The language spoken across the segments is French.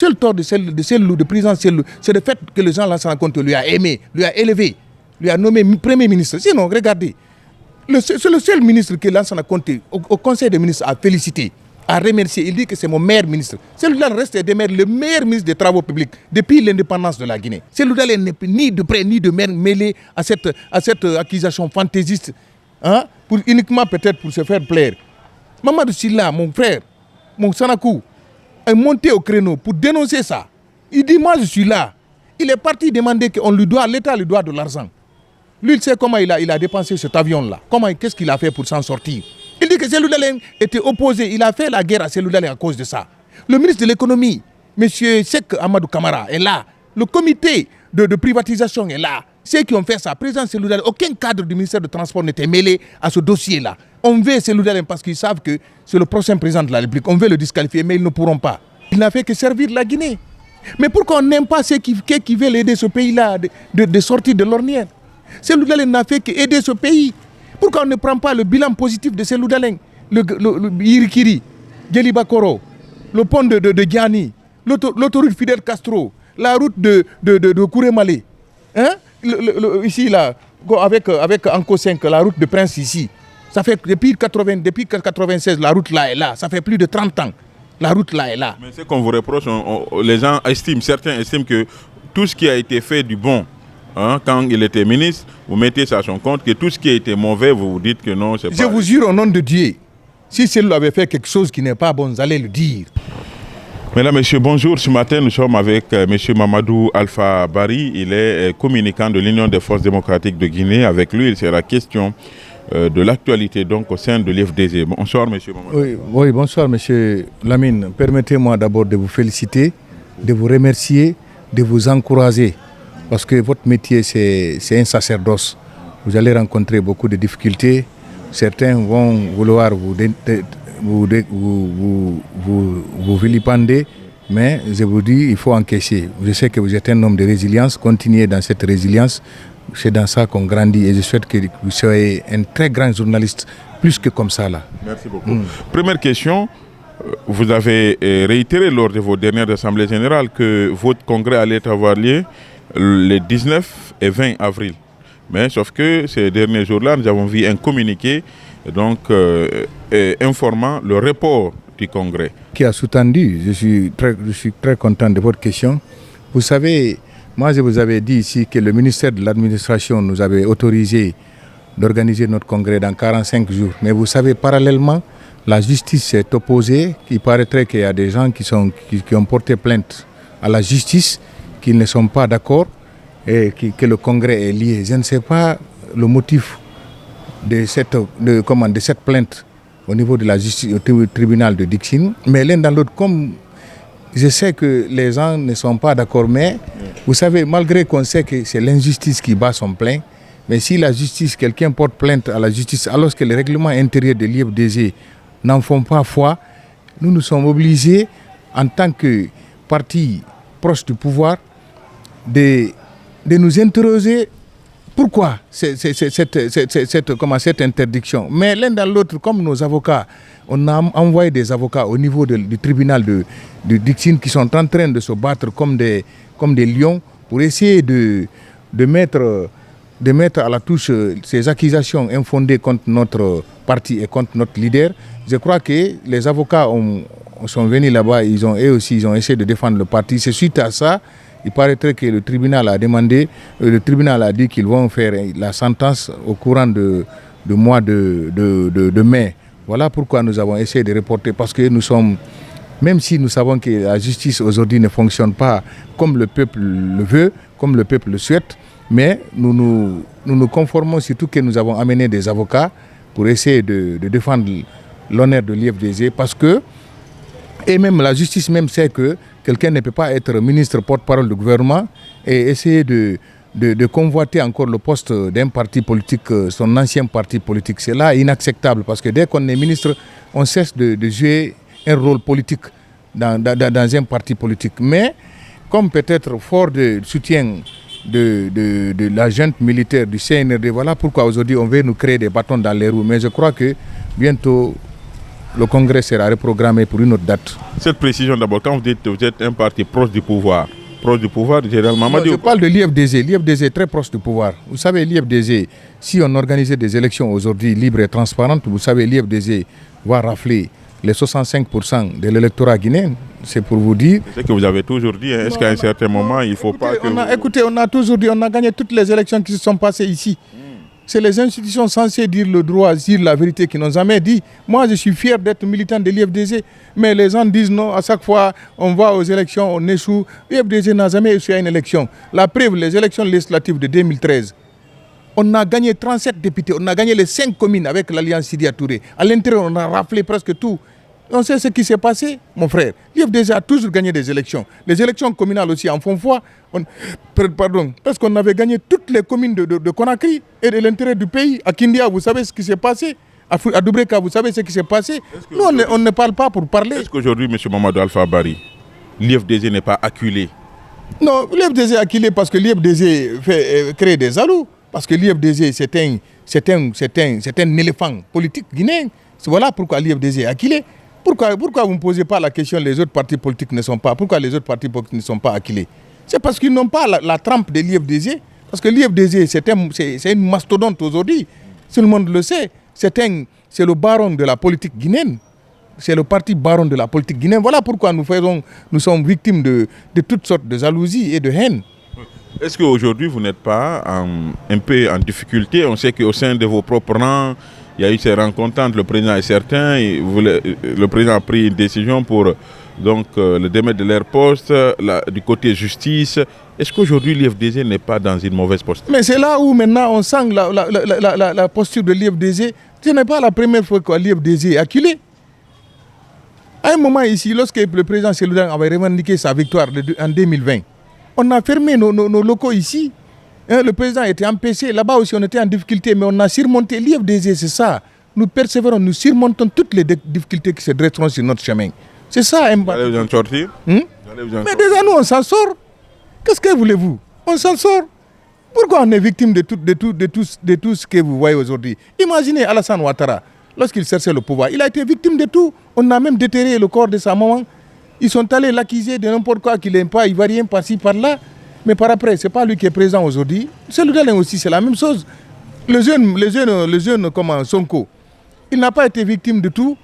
Le seul tort de président Cellou, c'est le fait que les gens là se rendent compte lui a aimé, lui a élevé, lui a nommé Premier ministre. Sinon, regardez, c'est le seul ministre que Lansana Conté, au Conseil des ministres, a félicité, a remercié. Il dit que c'est mon meilleur ministre. Celui-là reste le meilleur ministre des Travaux publics depuis l'indépendance de la Guinée. Celui-là n'est ni de près ni de mêlé à cette accusation fantaisiste, hein, uniquement peut-être pour se faire plaire. Mamadou Sylla, mon frère, mon Sanakou, est monté au créneau pour dénoncer ça. Il dit, moi je suis là. Il est parti demander qu'on lui doit, l'État lui doit de l'argent. Lui, il sait comment il a dépensé cet avion-là. Qu'est-ce qu'il a fait pour s'en sortir. Il dit que Cellou Dalein était opposé. Il a fait la guerre à Cellou Dalein à cause de ça. Le ministre de l'économie, M. Seck Amadou Camara, est là. Le comité de privatisation est là. Ceux qui ont fait ça, président Cellou Dalein, aucun cadre du ministère du Transport n'était mêlé à ce dossier-là. On veut Cellou Dalein parce qu'ils savent que c'est le prochain président de la République. On veut le disqualifier, mais ils ne pourront pas. Il n'a fait que servir la Guinée. Mais pourquoi on n'aime pas ceux qui veulent aider ce pays-là de sortir de l'ornière? Cellou Dalein n'a fait qu'aider ce pays. Pourquoi on ne prend pas le bilan positif de Cellou Dalein? Le Irikiri, Djeliba Koro, le pont de Giani, l'autoroute Fidel Castro, la route de Kouré-Malé. Hein? Ici, là, avec Anko 5, la route de Prince ici. Ça fait depuis 1996, la route là est là. Ça fait plus de 30 ans. La route là est là. Mais ce qu'on vous reproche, les gens estiment, certains estiment que tout ce qui a été fait du bon, hein, quand il était ministre, vous mettez ça à son compte, que tout ce qui a été mauvais, vous vous dites que non, c'est pas... Je vous jure au nom de Dieu, si Cellou avait fait quelque chose qui n'est pas bon, vous allez le dire. Mesdames, Messieurs, bonjour. Ce matin, nous sommes avec M. Mamadou Alpha Bari. Il est communicant de l'Union des forces démocratiques de Guinée. Avec lui, il sera question de l'actualité donc au sein de l'IFDZ. Bonsoir, M. Mamadou. Oui, bonsoir, M. Lamine. Permettez-moi d'abord de vous féliciter, de vous remercier, de vous encourager. Parce que votre métier, c'est un sacerdoce. Vous allez rencontrer beaucoup de difficultés. Certains vont vouloir vous vilipender, mais je vous dis, il faut encaisser. Je sais que vous êtes un homme de résilience. Continuez dans cette résilience. C'est dans ça qu'on grandit et je souhaite que vous soyez un très grand journaliste, plus que comme ça là. Merci beaucoup. Première question. Vous avez réitéré lors de vos dernières assemblées générales que votre congrès allait avoir lieu les 19 et 20 avril. Mais sauf que ces derniers jours-là, nous avons vu un communiqué donc, informant le report du congrès. Qui a sous-tendu, je suis très content de votre question. Vous savez, moi je vous avais dit ici que le ministère de l'administration nous avait autorisé d'organiser notre congrès dans 45 jours. Mais vous savez, parallèlement, la justice s'est opposée. Il paraîtrait qu'il y a des gens qui ont porté plainte à la justice, qui ne sont pas d'accord et que le congrès est lié. Je ne sais pas le motif de cette plainte au niveau de la justice, au tribunal de Dixine. Mais l'un dans l'autre, comme je sais que les gens ne sont pas d'accord, mais vous savez, malgré qu'on sait que c'est l'injustice qui bat son plein, mais si la justice, quelqu'un porte plainte à la justice, alors que les règlements intérieurs de l'IFDZ n'en font pas foi, nous sommes obligés, en tant que parti proche du pouvoir, de nous interroger pourquoi cette interdiction. Mais l'un dans l'autre, comme nos avocats, on a envoyé des avocats au niveau du tribunal de Dixine qui sont en train de se battre comme des lions pour essayer de mettre à la touche ces accusations infondées contre notre parti et contre notre leader. Je crois que les avocats sont venus là-bas, ils ont essayé de défendre le parti. C'est suite à ça, il paraîtrait que le tribunal a dit qu'ils vont faire la sentence au courant du mois de mai. Voilà pourquoi nous avons essayé de reporter, parce que même si nous savons que la justice aujourd'hui ne fonctionne pas comme le peuple le veut, comme le peuple le souhaite, mais nous nous conformons, surtout que nous avons amené des avocats pour essayer de défendre l'honneur de l'IFDZ, parce que, et même la justice même sait que quelqu'un ne peut pas être ministre porte-parole du gouvernement et essayer de convoiter encore le poste d'un parti politique, son ancien parti politique. C'est là inacceptable, parce que dès qu'on est ministre, on cesse de jouer un rôle politique dans un parti politique. Mais comme peut-être fort de soutien de la junte militaire du CNRD, voilà pourquoi aujourd'hui on veut nous créer des bâtons dans les roues. Mais je crois que bientôt le congrès sera reprogrammé pour une autre date. Cette précision d'abord, quand vous dites que vous êtes un parti proche du pouvoir, Général Mamadi. Je parle de l'IFDG. L'IFDG est très proche du pouvoir. Vous savez, l'IFDG, si on organisait des élections aujourd'hui libres et transparentes, vous savez, l'IFDG va rafler les 65% de l'électorat guinéen. C'est pour vous dire. C'est ce que vous avez toujours dit. Est-ce qu'à un certain moment, il ne faut pas que. Écoutez, on a toujours dit, on a gagné toutes les élections qui se sont passées ici. C'est les institutions censées dire le droit, dire la vérité qui n'ont jamais dit. Moi, je suis fier d'être militant de l'IFDG. Mais les gens disent non, à chaque fois, on va aux élections, on échoue. L'IFDG n'a jamais échoué à une élection. La preuve, les élections législatives de 2013, on a gagné 37 députés, on a gagné les 5 communes avec l'Alliance Sidya Touré. À l'intérieur, on a raflé presque tout. On sait ce qui s'est passé, mon frère. L'IFDG a toujours gagné des élections. Les élections communales aussi en font foi. Parce qu'on avait gagné toutes les communes de Conakry et de l'intérieur du pays. À Kindia, vous savez ce qui s'est passé. À Doubreka, vous savez ce qui s'est passé. Nous, on ne parle pas pour parler. Est-ce qu'aujourd'hui, M. Mamadou Alpha Bari, l'IFDG n'est pas acculé? Non, l'IFDG est acculé parce que l'IFDG crée des alous. Parce que l'IFDG, c'est un éléphant politique guinéen. Voilà pourquoi l'IFDG est acculé. Pourquoi vous ne me posez pas la question, les autres partis politiques ne sont pas, pourquoi les autres partis politiques ne sont pas acculés? C'est parce qu'ils n'ont pas la trempe de l'IFDG. Parce que l'IFDG, c'est une mastodonte aujourd'hui. Tout le monde le sait. C'est le baron de la politique guinéenne. C'est le parti baron de la politique guinéenne. Voilà pourquoi nous sommes victimes de toutes sortes de jalousies et de haine. Est-ce qu'aujourd'hui, vous n'êtes pas un peu en difficulté? On sait qu'au sein de vos propres rangs, il y a eu ces rencontres entre le président et certains. Le président a pris une décision pour le démettre de leur poste, du côté justice. Est-ce qu'aujourd'hui l'IFDG n'est pas dans une mauvaise posture? Mais c'est là où maintenant on sent la posture de l'IFDG. Ce n'est pas la première fois que l'IFDG est acculé. À un moment ici, lorsque le président Seloudan avait revendiqué sa victoire en 2020, on a fermé nos locaux ici. Le président était empêché. Là-bas aussi, on était en difficulté, mais on a surmonté l'IFDG, c'est ça. Nous persévérons, nous surmontons toutes les difficultés qui se dresseront sur notre chemin. C'est ça, Vous allez vous en sortir? Mais déjà, nous, on s'en sort. Qu'est-ce que voulez-vous? On s'en sort. Pourquoi on est victime de tout ce que vous voyez aujourd'hui? Imaginez Alassane Ouattara, lorsqu'il cherchait le pouvoir, il a été victime de tout. On a même déterré le corps de sa maman. Ils sont allés l'accuser de n'importe quoi, qu'il n'aime pas, il ne va rien par-ci, par-là. Mais par après, ce n'est pas lui qui est présent aujourd'hui. Seloudan aussi, c'est la même chose. Le jeune comme Sonko, il n'a pas été victime de tout.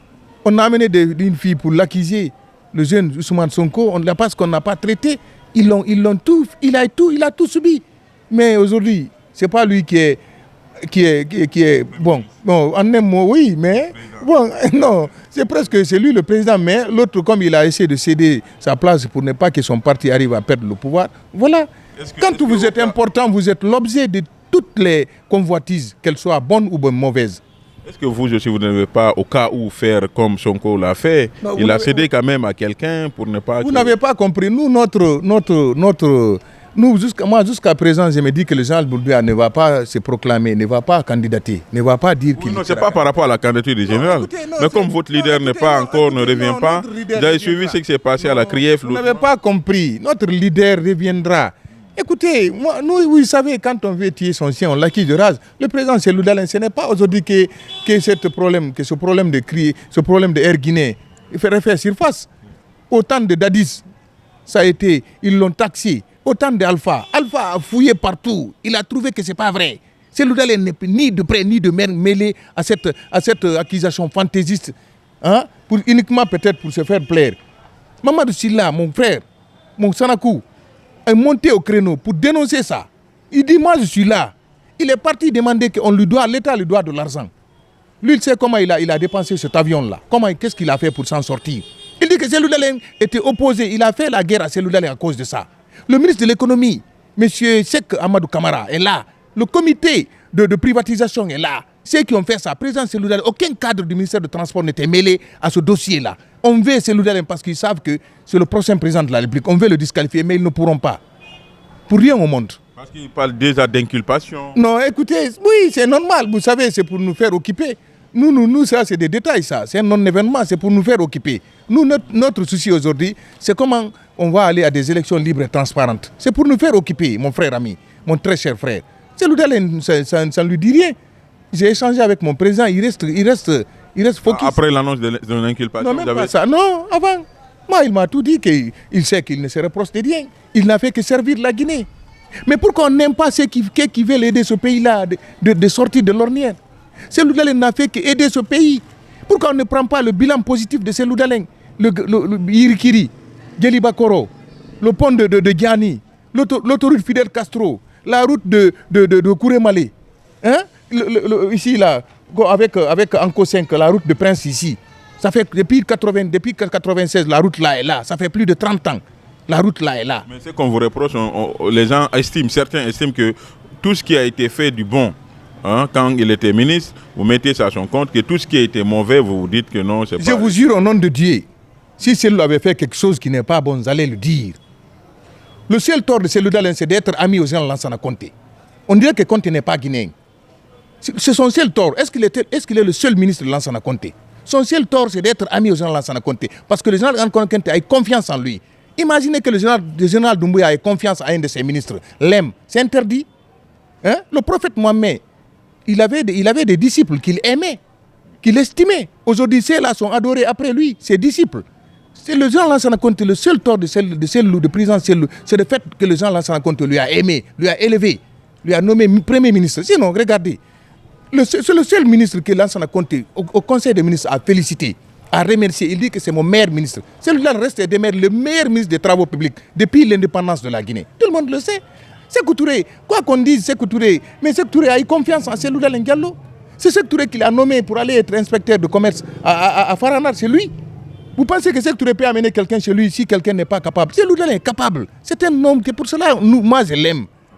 On a amené une fille pour l'accuser, le jeune Ousmane Sonko, on ne l'a pas parce qu'on n'a pas traité. Il a tout subi. Mais aujourd'hui, ce n'est pas lui qui est bon, en un mot, oui, mais bon, non, c'est lui le président, mais l'autre, comme il a essayé de céder sa place pour ne pas que son parti arrive à perdre le pouvoir, voilà. Quand vous êtes important, vous êtes l'objet de toutes les convoitises, qu'elles soient bonnes ou mauvaises. Est-ce que vous aussi, vous ne devez pas, au cas où, faire comme Sonko l'a fait, il a cédé quand même à quelqu'un pour ne pas... Vous n'avez pas compris, nous, jusqu'à présent, je me dis que le général Bouldouya ne va pas se proclamer, ne va pas candidater, ne va pas dire qu'il... Non, ce n'est pas par rapport à la candidature du général. Mais comme votre leader n'est pas encore, ne revient pas, vous avez suivi ce qui s'est passé à la CRIEF. Vous n'avez pas compris, notre leader reviendra. Écoutez, vous savez, quand on veut tuer son chien, on l'acquise de rage. Le président Seloudan, ce n'est pas aujourd'hui que ce problème de cri, ce problème de Air Guinée, il ferait faire surface. Autant de Dadis, ça a été, ils l'ont taxé. Autant d'Alpha. Alpha a fouillé partout. Il a trouvé que ce n'est pas vrai. Seloudan n'est ni de près ni de mêlé à cette accusation fantaisiste. Hein? Uniquement peut-être pour se faire plaire. Mamadou Sylla, mon frère, mon Sanakou, est monté au créneau pour dénoncer ça. Il dit, moi je suis là. Il est parti demander qu'on lui doit, l'État lui doit de l'argent. Lui, il sait comment il a dépensé cet avion-là. Qu'est-ce qu'il a fait pour s'en sortir. Il dit que Seloudan était opposé. Il a fait la guerre à Seloudan à cause de ça. Le ministre de l'économie, M. Sek Amadou Kamara, est là. Le comité de privatisation est là. Ceux qui ont fait ça, président Seloudan, aucun cadre du ministère du Transport n'était mêlé à ce dossier-là. On veut Seloudan parce qu'ils savent que c'est le prochain président de la République. On veut le disqualifier, mais ils ne pourront pas. Pour rien au monde. Parce qu'il parle déjà d'inculpation. Non, écoutez, oui, c'est normal. Vous savez, c'est pour nous faire occuper. Nous, ça, c'est des détails, ça. C'est un non-événement, c'est pour nous faire occuper. Nous, notre souci aujourd'hui, c'est comment on va aller à des élections libres et transparentes. C'est pour nous faire occuper, mon frère ami, mon très cher frère. Seloudan, ça ne lui dit rien. J'ai échangé avec mon président, il reste Il reste focus. Après l'annonce de l'inculpation, Non, même pas ça. Non, avant. Moi, il m'a tout dit qu'il sait qu'il ne se reproche de rien. Il n'a fait que servir la Guinée. Mais pourquoi on n'aime pas ceux qui veulent aider ce pays-là de sortir de l'ornière? Cellou Dalein n'a fait qu'aider ce pays. Pourquoi on ne prend pas le bilan positif de Cellou Dalein? Le Yirikiri, Djeliba Koro, le pont de Giani, l'autoroute Fidel Castro, la route de Kouré-Malé. Hein? Ici, là, avec Anko 5, la route de Prince ici. Ça fait depuis 1996, la route là est là. Ça fait plus de 30 ans. La route là est là. Mais ce qu'on vous reproche, les gens estiment, certains estiment que tout ce qui a été fait du bon, hein, quand il était ministre, vous mettez ça à son compte, que tout ce qui a été mauvais, vous vous dites que non, c'est pas... Je vous jure au nom de Dieu, si Cellou avait fait quelque chose qui n'est pas bon, vous allez le dire. Le seul tort de Cellou Dalein, c'est d'être ami aux gens de Lansana Conté. On dirait que Conté n'est pas guinéen. C'est son seul tort. Est-ce qu'il est le seul ministre de Lansana Conté? Son seul tort, c'est d'être ami aux gens de Lansana Conté. Parce que le général Lansana Conté a confiance en lui. Imaginez que le général Doumbouya ait confiance à un de ses ministres. L'aime. C'est interdit. Hein? Le prophète Mohammed, il avait des disciples qu'il aimait, qu'il estimait. Aujourd'hui, ceux-là sont adorés après lui, ses disciples. C'est le général Lansana Conté, le seul tort de président Cellou, c'est le fait que le général Lansana Conté lui a aimé, lui a élevé, lui a nommé Premier ministre. Sinon, regardez, c'est le seul ministre que Lansana Conté, au Conseil des ministres, a félicité, a remercié. Il dit que c'est mon meilleur ministre. Celui-là reste le meilleur ministre des Travaux publics depuis l'indépendance de la Guinée. Tout le monde le sait. Sékou Touré, quoi qu'on dise, Sékou Touré, mais Sékou Touré a eu confiance en Cellou Dalein Diallo. C'est Sékou Touré qui l'a nommé pour aller être inspecteur de commerce à Faranar, c'est lui. Vous pensez que Sékou Touré peut amener quelqu'un chez lui si quelqu'un n'est pas capable? Cellou Dalein est capable. C'est un homme que pour cela, moi je l'aime.